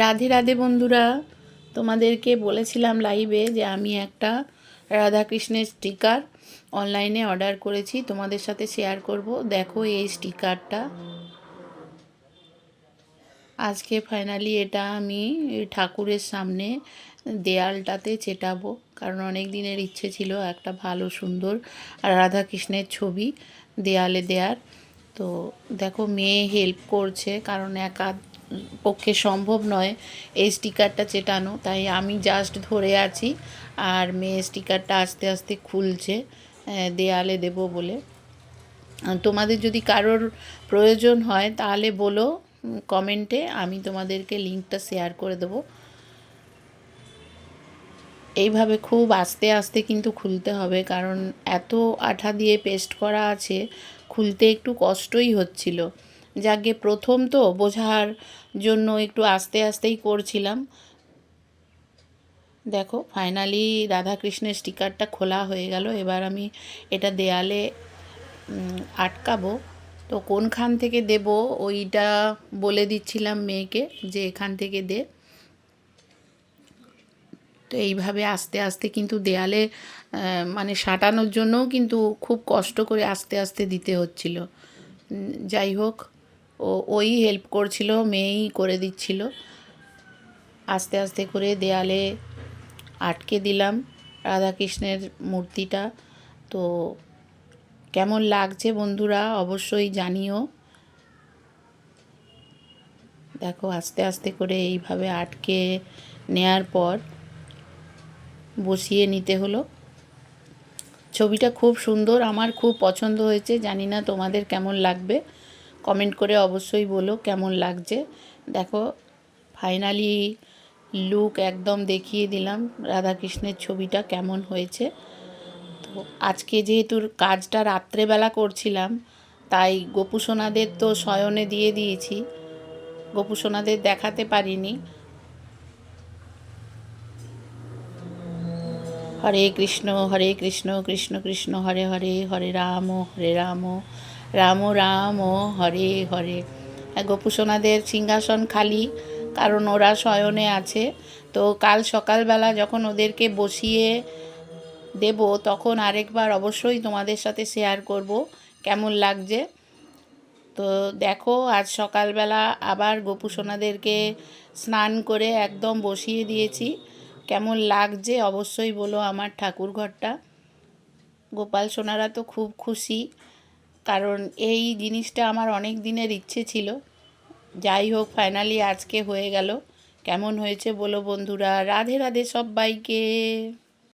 রাধে রাধে বন্ধুরা, তোমাদেরকে বলেছিলাম লাইভে যে আমি একটা রাধাকৃষ্ণের স্টিকার অনলাইনে অর্ডার করেছি, তোমাদের সাথে শেয়ার করব। দেখো এই স্টিকারটা, আজকে ফাইনালি এটা আমি ঠাকুরের সামনে দেয়ালটাতে চেটাবো, কারণ অনেক দিনের ইচ্ছে ছিল একটা ভালো সুন্দর রাধাকৃষ্ণের ছবি দেয়ালে দেয়ার। তো দেখো মেয়ে হেল্প করছে, কারণ একা পক্ষে সম্ভব নয় এই স্টিকারটা চেটানো, তাই আমি জাস্ট ধরে আছি আর মেয়ে স্টিকারটা আস্তে আস্তে খুলছে দেয়ালে দেব বলে। তোমাদের যদি কারোর প্রয়োজন হয় তাহলে বলো কমেন্টে, আমি তোমাদেরকে লিঙ্কটা শেয়ার করে দেবো। এইভাবে খুব আস্তে আস্তে কিন্তু খুলতে হবে, কারণ এত আঠা দিয়ে পেস্ট করা আছে, খুলতে একটু কষ্টই হচ্ছিল। যাকে প্রথম তো বোঝার জন্য একটু আস্তে আস্তেই করছিলাম। দেখো ফাইনালি রাধাকৃষ্ণের স্টিকারটা খোলা হয়ে গেল। এবার আমি এটা দেয়ালে আটকাবো। তো কোনখান থেকে দেব ওইটা বলে দিচ্ছিলাম মেয়েকে যে এখান থেকে দে। তো এইভাবে আস্তে আস্তে কিন্তু দেয়ালে মানে সাঁটানোর জন্যও কিন্তু খুব কষ্ট করে আস্তে আস্তে দিতে হচ্ছিল। যাই হোক, ওই হেল্প করছিল, মেয়েই করে দিচ্ছিল। আস্তে আস্তে করে দেয়ালে আটকে দিলাম রাধাকৃষ্ণের মূর্তিটা। তো কেমন লাগছে বন্ধুরা অবশ্যই জানিও। দেখো আস্তে আস্তে করে এইভাবে আটকে নেয়ার পর বসিয়ে নিতে হলো। ছবিটা খুব সুন্দর, আমার খুব পছন্দ হয়েছে। জানি না তোমাদের কেমন লাগবে, কমেন্ট করে অবশ্যই বলো কেমন লাগছে। দেখো ফাইনালি লুক একদম দেখিয়ে দিলাম রাধাকৃষ্ণের ছবিটা কেমন হয়েছে। তো আজকে যেহেতু কাজটা রাত্রেবেলা করছিলাম, তাই গোপুসোনাদের তো শয়নে দিয়ে দিয়েছি, গোপুসোনাদের দেখাতে পারিনি। হরে কৃষ্ণ কৃষ্ণ কৃষ্ণ হরে হরে, হরে রাম রাম রাম হরে হরে। গোপুসোনাদের সিংহাসন খালি, কারণ ওরা শয়নে আছে। তো কাল সকালবেলা যখন ওদেরকে বসিয়ে দেব, তখন আরেকবার অবশ্যই তোমাদের সাথে শেয়ার করব কেমন লাগছে। তো দেখো আজ সকালবেলা আবার গোপুসোনাদেরকে স্নান করে একদম বসিয়ে দিয়েছি। কেমন লাগছে অবশ্যই বলো আমার ঠাকুর ঘরটা। গোপাল সোনারা তো খুব খুশি, কারণ এই জিনিসটা আমার অনেক দিনের ইচ্ছে ছিল। যাই হোক ফাইনালি আজকে হয়ে গেল। কেমন হয়েছে বলো বন্ধুরা। রাধে রাধে সবাইকে।